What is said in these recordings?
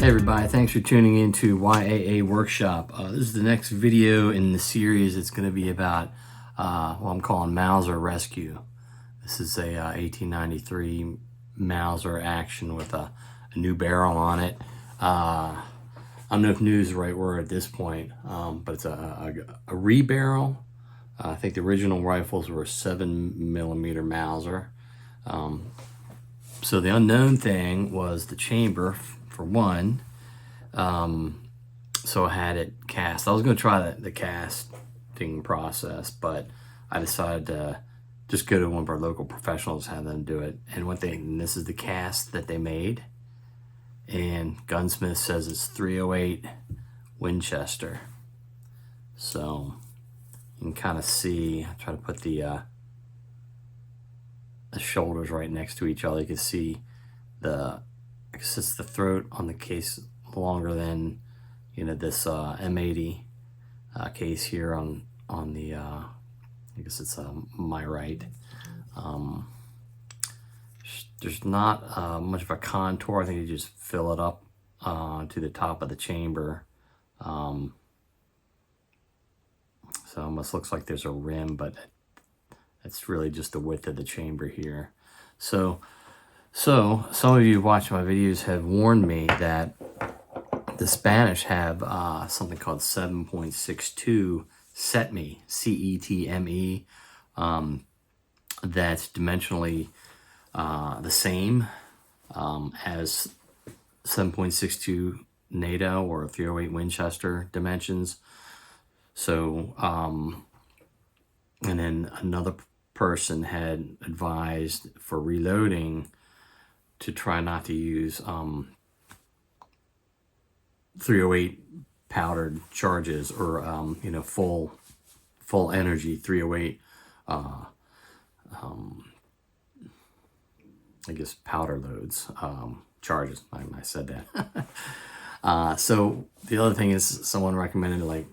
Hey everybody, thanks for tuning in to YAA Workshop. This is the next video in the series. It's going to be about what I'm calling Mauser Rescue. This is a 1893 Mauser action with a new barrel on it. I don't know if new is the right word at this point, but it's a re-barrel. I think the original rifles were 7mm Mauser. So the unknown thing was the chamber, for one. So I had it cast. I was going to try the casting process, but I decided to just go to one of our local professionals, have them do it. And this is the cast that they made. And Gunsmith says it's 308 Winchester. So you can kind of see, I try to put the shoulders right next to each other. You can see I guess it's the throat on the case longer than, you know, this M80 case here on the, I guess it's my right. There's not much of a contour. I think you just fill it up to the top of the chamber. So it almost looks like there's a rim, but it's really just the width of the chamber here. So some of you who watch my videos have warned me that the Spanish have something called 7.62 CETME, C-E-T-M-E, that's dimensionally the same as 7.62 NATO or 308 Winchester dimensions. So, and then another person had advised for reloading to try not to use 308 powdered charges or you know, full energy 308 I guess powder loads, charges. I said that. So the other thing is, someone recommended like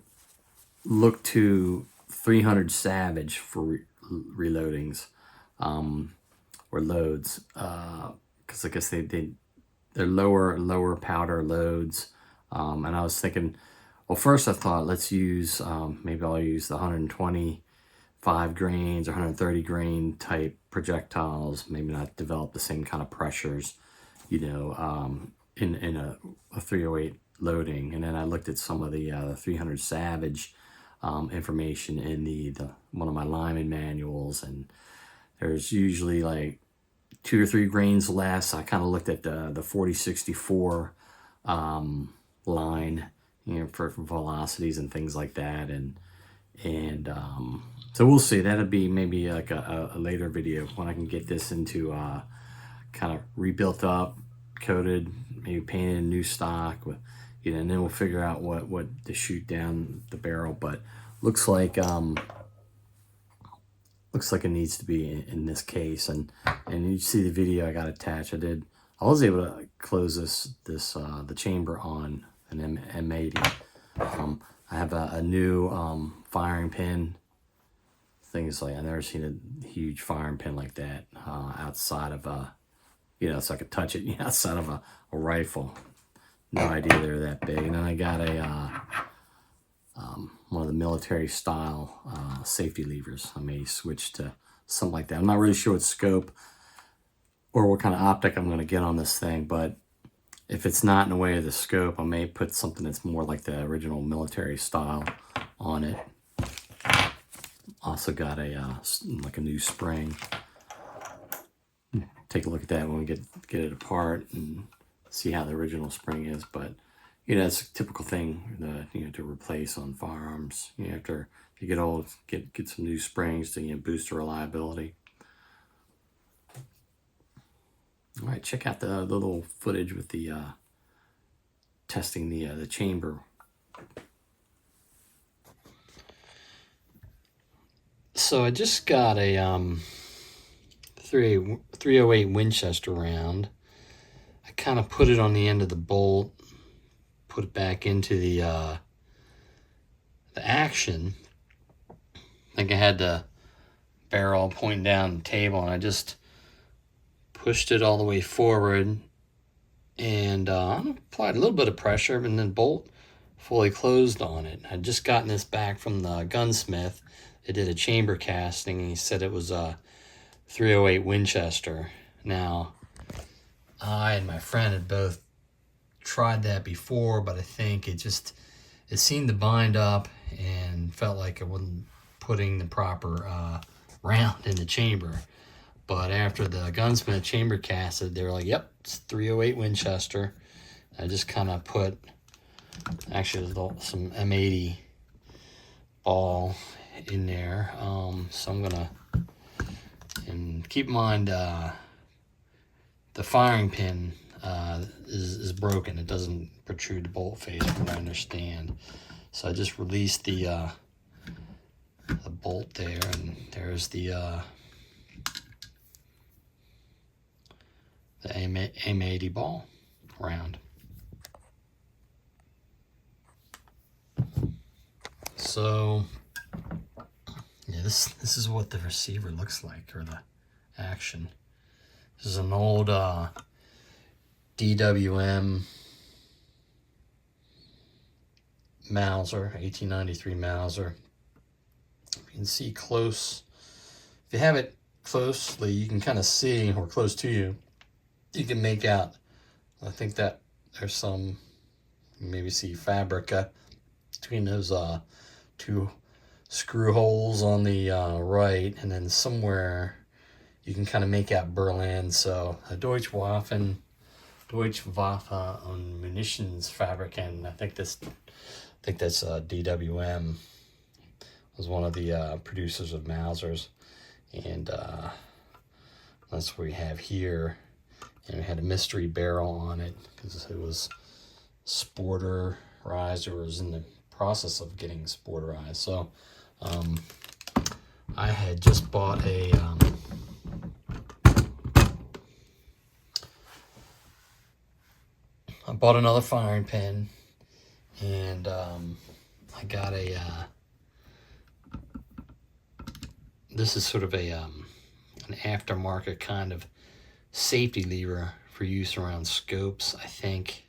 look to 300 Savage for reloadings or loads, because I guess they're lower powder loads. And I was thinking, well, first I thought, let's use, maybe I'll use the 125 grains or 130 grain type projectiles, maybe not develop the same kind of pressures, you know, in a 308 loading. And then I looked at some of the 300 Savage information in the one of my lineman manuals, and there's usually like 2 or 3 grains less. I kind of looked at the 4064 line, you know, for velocities and things like that, and so we'll see. That'll be maybe like a later video when I can get this into kind of rebuilt up, coated, maybe painted in new stock with, you know, and then we'll figure out what to shoot down the barrel. But looks like it needs to be in this case, and you see the video I got attached. I was able to close the chamber on an M80. I have a new firing pin. Things like, I've never seen a huge firing pin like that outside of you know, so I could touch it, you know, outside of a rifle. No idea they're that big. And then I got one of the military style safety levers. I may switch to something like that. I'm not really sure what scope or what kind of optic I'm going to get on this thing, but if it's not in the way of the scope, I may put something that's more like the original military style on it. Also got like a new spring. Take a look at that when we get it apart and see how the original spring is. But you know, it's a typical thing you know, to replace on firearms. You know, after you get old, get some new springs to, you know, boost the reliability. All right, check out the little footage with the testing the chamber. So I just got a 308 Winchester round. I kind of put it on the end of the bolt, put it back into the action. I think I had the barrel pointing down the table, and I just pushed it all the way forward and applied a little bit of pressure, and then bolt fully closed on it. I'd just gotten this back from the gunsmith. They did a chamber casting, and he said it was a 308 Winchester. Now, I and my friend had both tried that before, but I think it seemed to bind up and felt like it wasn't putting the proper round in the chamber. But after the gunsmith chamber casted, they were like, yep, it's 308 Winchester. I just kind of put, actually, some M80 ball in there. So I'm gonna, and keep in mind, the firing pin is broken. It doesn't protrude the bolt face, from what I understand. So I just released the bolt there, and there's the M80 ball round. So yeah, this is what the receiver looks like, or the action. This is an old DWM Mauser, 1893 Mauser. You can see close. If you have it closely, you can kind of see, or close to you, you can make out, I think that there's some, maybe see fabric between those two screw holes on the right, and then somewhere you can kind of make out Berlin. So a Deutsche Waffe und Munitionsfabriken. I think that's DWM, was one of the producers of Mausers, and that's what we have here. And we had a mystery barrel on it because it was sporterized, or was in the process of getting sporterized. So I had just bought a I bought another firing pin, and I got a this is sort of a an aftermarket kind of safety lever for use around scopes, I think.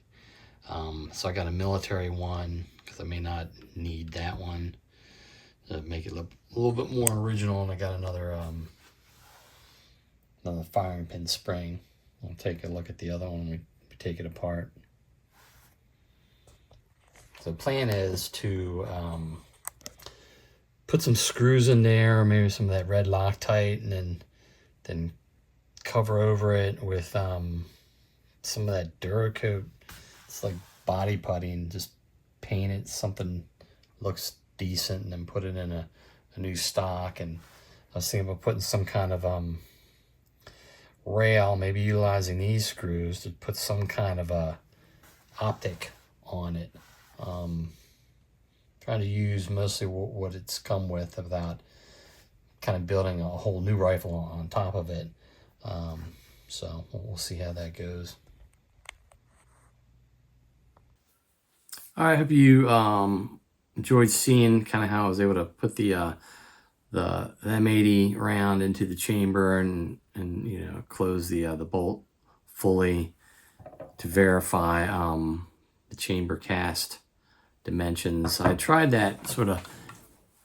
So I got a military one because I may not need that one to make it look a little bit more original. And I got another firing pin spring. We'll take a look at the other one when we take it apart. So the plan is to put some screws in there, or maybe some of that red Loctite, and then cover over it with some of that Duracoat. It's like body puttying. Just paint it something looks decent, and then put it in a new stock. And I was thinking about putting some kind of rail, maybe utilizing these screws to put some kind of a optic on it. Trying to use mostly what it's come with, without kind of building a whole new rifle on top of it. So we'll see how that goes. All right, I hope you enjoyed seeing kind of how I was able to put the M80 round into the chamber, and you know, close the bolt fully to verify the chamber cast dimensions. I tried that sort of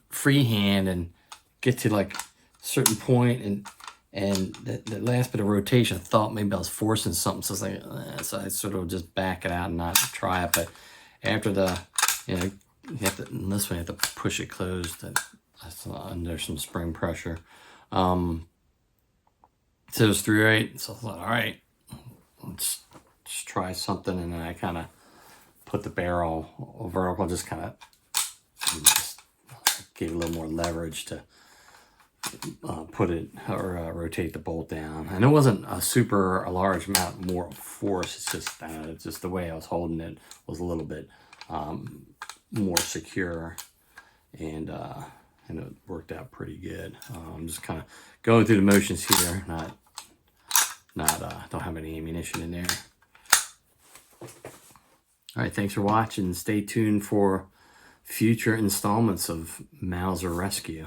freehand and get to like a certain point, and that last bit of rotation, I thought maybe I was forcing something, so I was like, so I sort of just back it out and not try it. But after the, you know, you have to, in this one you have to push it closed, under some spring pressure. So it was 308, so I thought, all right, let's just try something. And then I kind of put the barrel vertical, just kind of just gave a little more leverage to put it, or rotate the bolt down. And it wasn't a large amount more force. It's just the way I was holding it was a little bit more secure, and it worked out pretty good. I'm just kind of going through the motions here, don't have any ammunition in there. All right, thanks for watching. Stay tuned for future installments of Mauser Rescue.